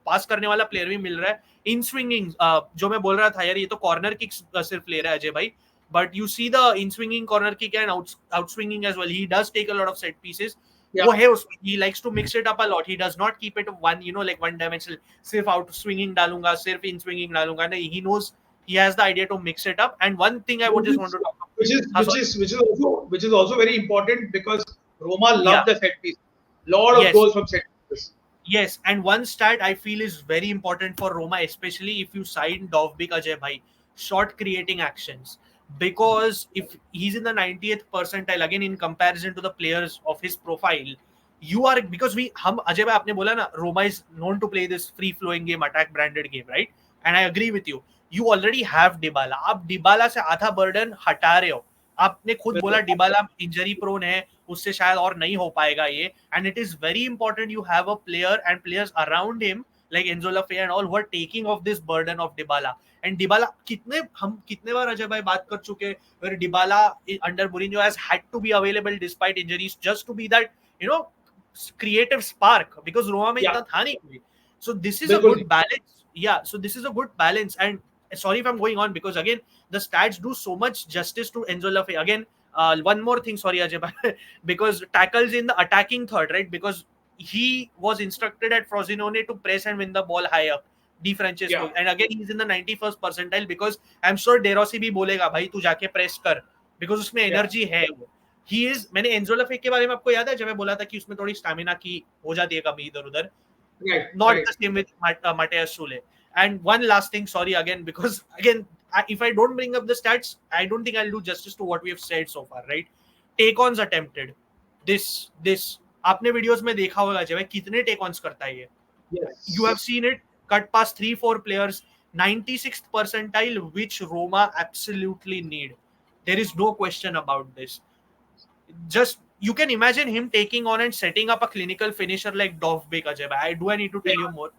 pass करने वाला player भी मिल रहा है. In swinging, जो मैं बोल रहा था यार, ये तो corner kick सिर्फ ले रहा है अजय भाई, but you see the in swinging corner kick and out swinging as well. He does take a lot of set pieces. वो है उसमें, he likes to mix it up a lot. He does not keep it one, like one dimensional. सिर्फ out swinging डालूंगा, सिर्फ in swinging डालूंगा. नहीं, he knows, he has the idea to mix it up. And one thing I would just want to talk about, which is also very important, because Roma love the set piece. Lot of Yes. goals from set pieces. Yes, and one stat I feel is very important for Roma, especially if you sign Dovbyk Ajay Bhai, shot creating actions. Because if he's in the 90th percentile, again in comparison to the players of his profile, you are because we हम अजय भाई आपने बोला ना Roma is known to play this free flowing game, attack branded game, right? And I agree with you. You already have Dybala. आप Dybala से आधा burden हटा रहे हो. आपने खुद बोला बिल्कुल. डिबाला इंजरी प्रोन है, उससे शायद और नहीं हो पाएगा ये, and it is very important you have a player and players around him like Enzo Le Fee and all who are taking off this burden of Dybala. And Dybala हम कितने बार अजय भाई बात कर चुके where Dybala under Mourinho has had to be available despite injuries just to be that you know creative spark because Roma में Yeah. इतना था नहीं कोई. So this is a बिल्कुल good balance. Yeah, so this is a good balance. And sorry if I'm going on because again the stats do so much justice to Enzo Lafay. Again, one more thing, sorry Ajay, because tackles in the attacking third, right? Because he was instructed at Frosinone to press and win the ball high up. Di Francesco. Yeah. And again he's in the 91st percentile because I'm sure De Rossi भी बोलेगा भाई तू जाके press कर because उसमें energy है वो. He is, मैंने एंजो लाफे के बारे में आपको याद है जब मैं बोला था कि उसमें थोड़ी स्टैमिना की हो जाती है कभी इधर उधर. Right. Not Right. the same with Mateus Sule. And one last thing, sorry again, because again, if I don't bring up the stats, I don't think I'll do justice to what we have said so far, right? Take-ons attempted. This. आपने videos में देखा होगा जब कितने take-ons करता है ये. Yes. You have seen it cut past 3-4 players, 96th percentile, which Roma absolutely need. There is no question about this. Just you can imagine him taking on and setting up a clinical finisher like Dovbyk Ajay. I need to tell you more.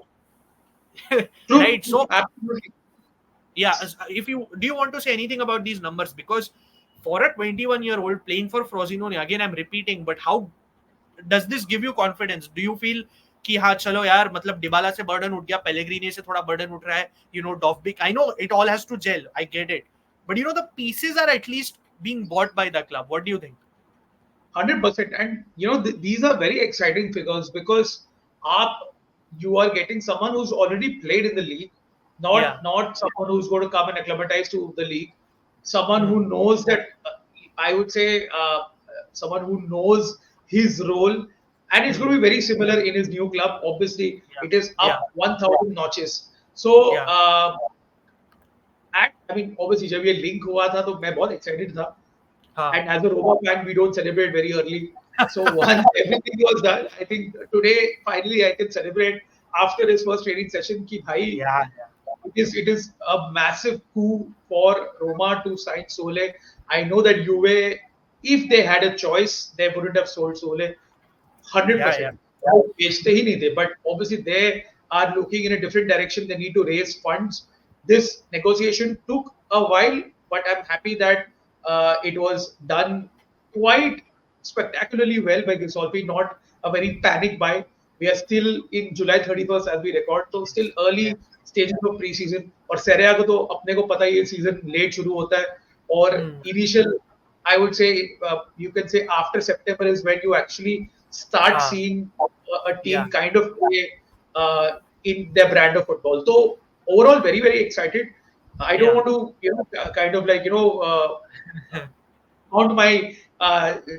True. Right? So Absolutely. yeah, if you do you want to say anything about these numbers? Because for a 21-year-old playing for Frosinone, again I'm repeating, but how does this give you confidence? Do you feel कि हाँ चलो यार मतलब Dybala से burden उठ गया, पेलेग्रीनी से थोड़ा बर्डन उठ रहा है, you know, Dovbyk, I know it all has to gel, I get it, but you know the pieces are at least being bought by the club. What do you think? 100%. And you know, these are very exciting figures because you are getting someone who's already played in the league, not someone who's going to come and acclimatize to the league. Someone who knows that, I would say, someone who knows his role, and it's going to be very similar in his new club. Obviously, it is up 1,000 notches. So, and I mean, obviously, जब ये link हुआ था तो मैं बहुत excited था. And as a Roma fan, we don't celebrate very early. So once everything was done, I think today finally I can celebrate after his first training session. Ki bhai, it is a massive coup for Roma to sign Sole. I know that Juve, if they had a choice, they wouldn't have sold Sole 100%. बेचते ही नहीं थे, but obviously they are looking in a different direction. They need to raise funds. This negotiation took a while, but I'm happy that it was done quite spectacularly well by Giuseppe, not a very panic buy. We are still in July 31st as we record, so still early stages of pre-season. और Serie A को तो अपने को पता ही है season late शुरू होता है और initial, I would say, you can say after September is when you actually start seeing a team kind of play in their brand of football. So overall, very, very excited. I don't want to, kind of like, count my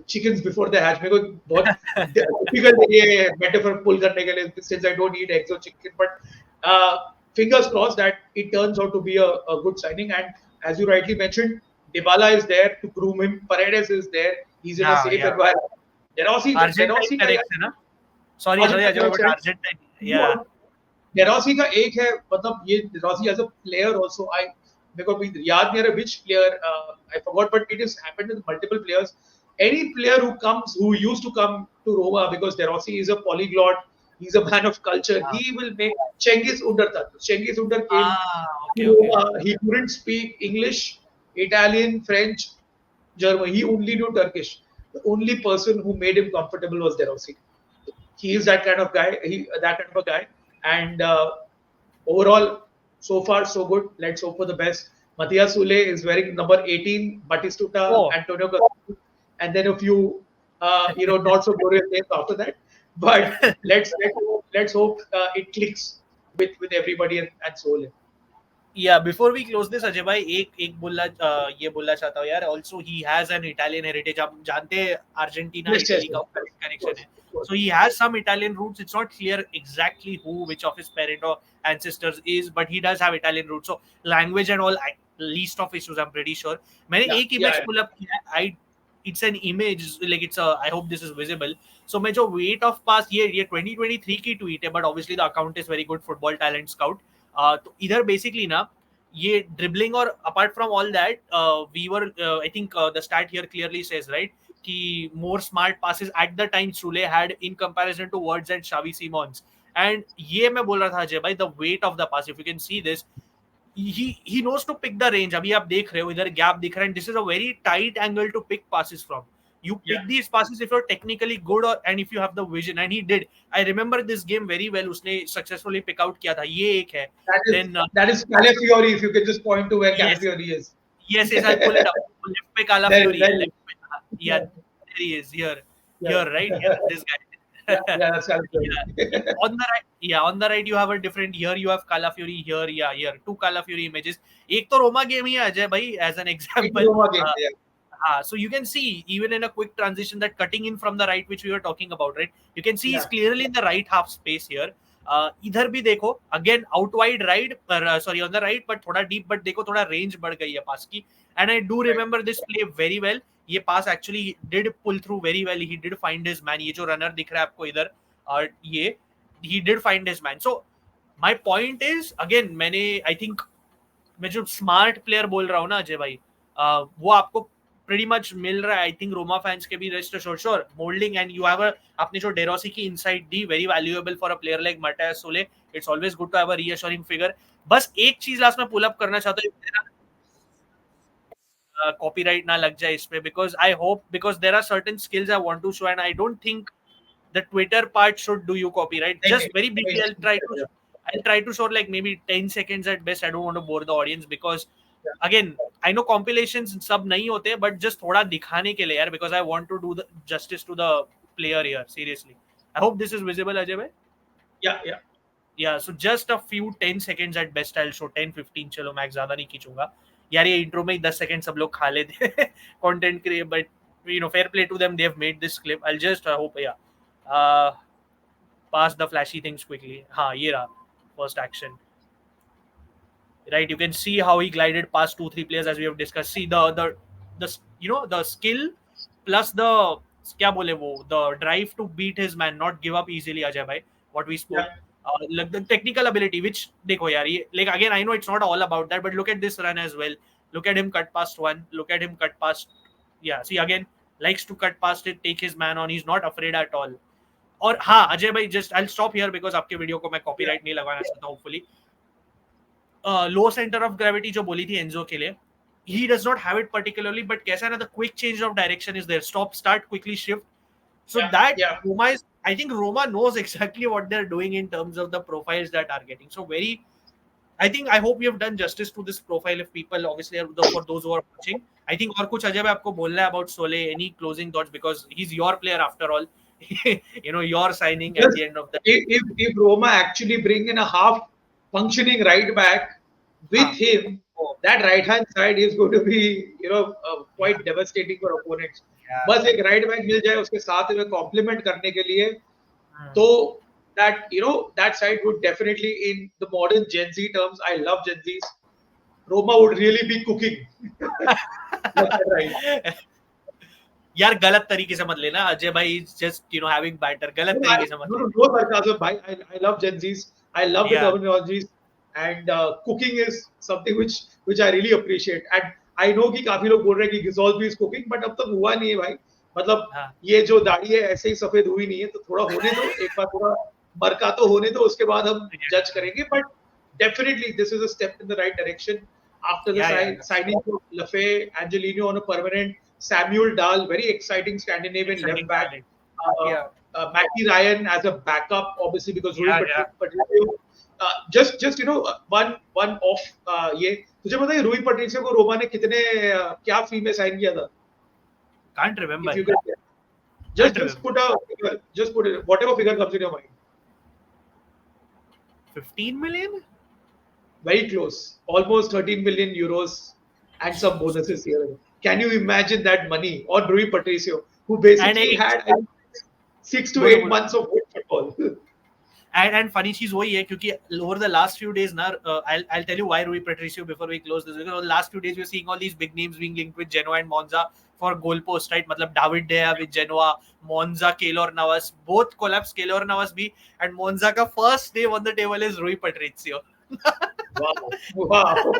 chickens before they hatch. मेरे को बहुत difficult है ये metaphor pull करने के लिए since I don't eat eggs or chicken. But fingers crossed that it turns out to be a good signing. And as you rightly mentioned, Dybala is there to groom him. Paredes is there. He's in a safe environment. De Rossi correct है ना? Sorry Ajay, but Argentine. Yeah. De Rossi का एक है, मतलब ये De Rossi as a player also, मेरे को अभी याद नहीं आ रहा which player, I forgot, but it has happened with multiple players. Any player who used to come to Roma, because De Rossi is a polyglot, he's a man of culture, he will make. Cengiz Under came to Roma. He couldn't speak English, Italian, French, German. He only knew Turkish. The only person who made him comfortable was De Rossi. He is that kind of guy. And overall, so far so good. Let's hope for the best. Matthias Sule is wearing number 18, Batistuta, Antonio Cassano, and then a few, not so glorious names after that. But let's hope it clicks with everybody and Sule. Yeah, before we close this, Ajay भाई एक ये बोलना चाहता हूँ यार. Also, he has an Italian heritage. आप जानते हैं Argentina Yes, yes, Italy yes, का of connection course, है. of course. So he has some Italian roots. It's not clear exactly which of his parent or ancestors is, but he does have Italian roots. So language and all, least of issues, I'm pretty sure. मैंने Yeah, एक image yeah, pull up किया. It's an image, like it's a. I hope this is visible. So मैं जो weight of pass ये 2023 की tweet है, but obviously the account is very good football talent scout. तो इधर basically ना ये ड्रिबलिंग और apart from all that we were I think the stat here clearly says right कि more smart passes at the time Soule had in comparison to words and Xavi Simons. And ये मैं बोल रहा था अजय भाई, the weight of the pass, if you can see this, he knows to pick the range. अभी आप देख रहे हो इधर गैप दिख रहा है, and this is a very tight angle to pick passes from. You pick yeah. these passes if you're technically good and if you have the vision, and he did. I remember this game very well. उसने successfully pick out किया था. ये एक है. Then That is Calafiori. If you can just point to where yes, Calafiori is. yes, I'll pull it up. Left पे काला There, Fury है. there, Left पे, yeah, yeah, there he is. Here, yeah. right? Yeah, this guy. Yeah, yeah, that's Calafiori. Yeah. On the right, on the right you have a different. Here you have Kala Fury. Here, two Kala Fury images. एक तो Roma game ही है अजय भाई, as an example. Roma game, yeah. So you can see even in a quick transition that cutting in from the right, which we were talking about, right? You can see he's Yeah. clearly in the right half space here. इधर भी देखो, again out wide right, sorry on the right, but थोड़ा deep, but देखो थोड़ा range बढ़ गई है पास की. And I do remember this play very well. ये पास actually did pull through very well. He did find his man. ये जो runner दिख रहा है आपको इधर, ये he did find his man. So my point is again, मैंने I think मैं जो स्मार्ट प्लेयर बोल रहा हूँ ना अजय भाई, वो आपको pretty much मिल रहा है. आई थिंक रोमा फैंस के भी rest sure sure moulding, and you have आपने जो डेरोसी की इनसाइट दी, very valuable for a player like Mertens Soule. It's always good to have a reassuring figure. बस एक चीज लास्ट में पुल अप करना चाहता हूँ, कॉपीराइट ना लग जाए इस पे, because I hope, because there are certain skills I want to show and I don't think the Twitter part should do you copyright. Just very briefly, I'll try to show like maybe 10 seconds at best. I don't want to bore the audience because again, I know compilations सब नहीं होते, but just थोड़ा दिखाने के लिए यार, because I want to do the justice to the player here. Seriously, I hope this is visible, Ajay bhai. Yeah. So just a few 10 seconds at best. I'll show 10-15. चलो मैं ज़्यादा नहीं खींचूंगा यार. ये इंट्रो में 10 सेकंड सब लोग खा लेते content create, but fair play to them. They have made this clip. I'll just hope pass the flashy things quickly. ये रहा first action. Right, you can see how he glided past 2-3 players as we have discussed. See the skill plus the क्या बोले वो, the drive to beat his man, not give up easily, Ajay bhai. What we spoke. Like the technical ability, which देखो यार, ये like again I know it's not all about that, but look at this run as well. Look at him cut past one. Look at him cut past. Yeah, see again, likes to cut past it, take his man on. He's not afraid at all. और हाँ अजय भाई, just I stop here because आपके video को मैं copyright नहीं लगाना चाहता हूँ hopefully. Low centre of gravity जो बोली थी एंजो के लिए, he does not have it particularly, but कैसा है ना, the quick change of direction is there. Stop, start, quickly shift. So Roma is, I think Roma knows exactly what they're doing in terms of the profiles that are getting. So I hope we have done justice to this profile. If people obviously for those who are watching, I think और कुछ अजय भाई आपको बोलना है about Sole, any closing thoughts, because he's your player after all. You're signing at the end of the. If Roma actually bring in a half functioning right back with him, that right hand side is going to be quite devastating for opponents. बस एक right back मिल जाए उसके साथ में complement करने के लिए, तो that side would definitely, in the modern Gen Z terms, I love Gen Zs, Roma would really be cooking. Right. यार गलत तरीके से मत लेना अजय भाई, just having banter, गलत तरीके से मत लेना. No sarcasm, bhai. I love Gen Zs. I love the terminologies, and cooking is something which I really appreciate. And I know कि काफी लोग बोल रहे हैं कि Giselle is cooking, but अब तक हुआ नहीं है भाई. मतलब ये जो दाढ़ी है ऐसे ही सफेद हुई नहीं है, तो थोड़ा होने दो, एक बार थोड़ा मरका तो होने दो, उसके बाद हम जज करेंगे. But definitely this is a step in the right direction. After the signing of Lafay, Angelino on a permanent, Samuel Dahl, very exciting Scandinavian left back. Matty Ryan as a backup, obviously, because Rui Patricio. Just one off. ये तुझे पता है रूई पैट्रिशियो को रोमा ने कितने क्या फी में साइन किया था? Can't remember. Just put whatever figure comes in your mind. 15 million? very close, almost 13 million euros and some bonuses here. Can you imagine that money? Or Rui Patricio, who And basically had 6 to 8 बोलो months of good football. and funny चीज वही है क्योंकि over the last few days ना I'll tell you why Rui Patricio before we close this, because over the last few days we're seeing all these big names being linked with Genoa and Monza for goalpost, right? मतलब David De Gea with Genoa, Monza Keylor Navas, both collapse. Keylor Navas भी, and Monza का first name on the table is Rui Patricio. Wow. Wow.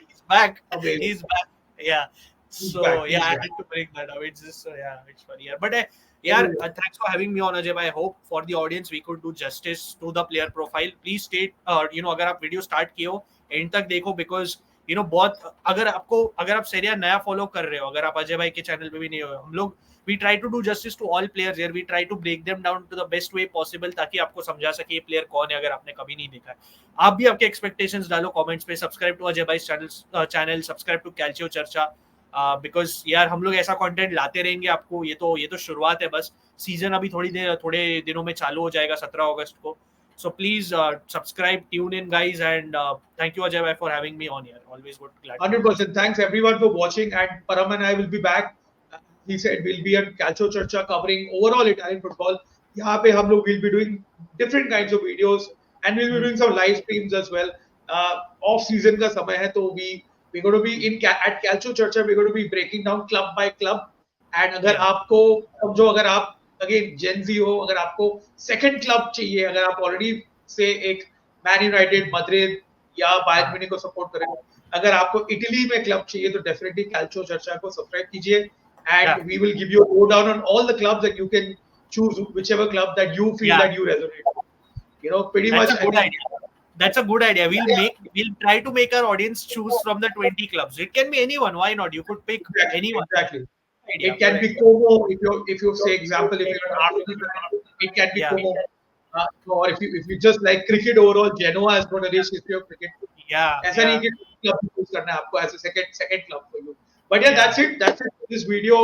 He's back. Amazing. He's back. Yeah. He's So back. yeah, He's I back. had to bring that up. It's just yeah, it's funny. Yeah. But yeah, thanks for having me on, Ajay. I hope for the audience we could do justice to the player profile. Please state, अगर आप video start किए हो and तक देखो, because बहुत अगर आप सेरिया नया फॉलो कर रहे हो, अगर आप अजय भाई के चैनल पे भी नहीं हो, हम लोग we try to do justice to all players here. We try to break them down to the best way possible ताकि आपको समझा सके ये प्लेयर कौन है अगर आपने कभी नहीं देखा है. आप भी आपके एक्सपेक्टेशंस डालो कमेंट्स पे. सब्सक्राइब टू अजय भाई चैनल, सब्सक्राइब टू कैल्चियो चर्चा, बिकॉज यार हम लोग ऐसा कंटेंट लाते रहेंगे आपको. ये तो शुरुआत है बस. सीजन अभी थोड़े दिनों में चालू हो जाएगा 17 अगस्त को. So please subscribe, tune in, guys, and thank you, Ajay, for having me on here. Always good. 100%. Thanks everyone for watching, and Param and I will be back. He said we'll be on Calcio Churcha covering overall Italian football. यहाँ पे हम लोग will be doing different kinds of videos, and we'll be doing some live streams as well. Off season का समय है तो we're going to be at Calcio Churcha. We're going to be breaking down club by club. And अगर आपको समझो, अगर आप again Gen Z हो, अगर आपको सेकंड क्लब चाहिए, अगर आप ऑलरेडी से एक मैन यूनाइटेड, मैड्रिड या बायर्न म्यूनिख को सपोर्ट करें, अगर आपको इटली में क्लब चाहिए तो डेफिनेटली कैल्चियो चर्चा को सब्सक्राइब कीजिए, and we will give you a lowdown on all the clubs that you can choose whichever club that you feel that you resonate with. Pretty That's much a good idea. That's a good idea. We'll try to make our audience choose from the 20 clubs. It can be anyone. Why not? You could pick anyone. Exactly. It can be Como if you say example, if you're an Arsenal fan, it can be Como. Or if you just like cricket overall, Genoa has got a rich history of cricket. ऐसा नहीं कि club choose करना है आपको as a second club for you. But yeah, that's it for this video.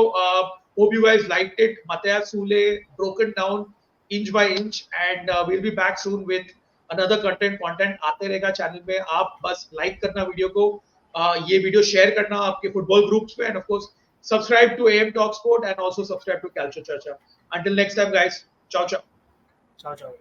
Hope you guys liked it. Matthias Sule broken down inch by inch, and we'll be back soon with another content आते रहेगा channel में. आप बस like करना video को, ये video share करना आपके फुटबॉल ग्रुप्स में, and of course subscribe to AM Talk Sport and also subscribe to Calcio Churcha. Until next time, guys. Ciao, ciao. Ciao, ciao.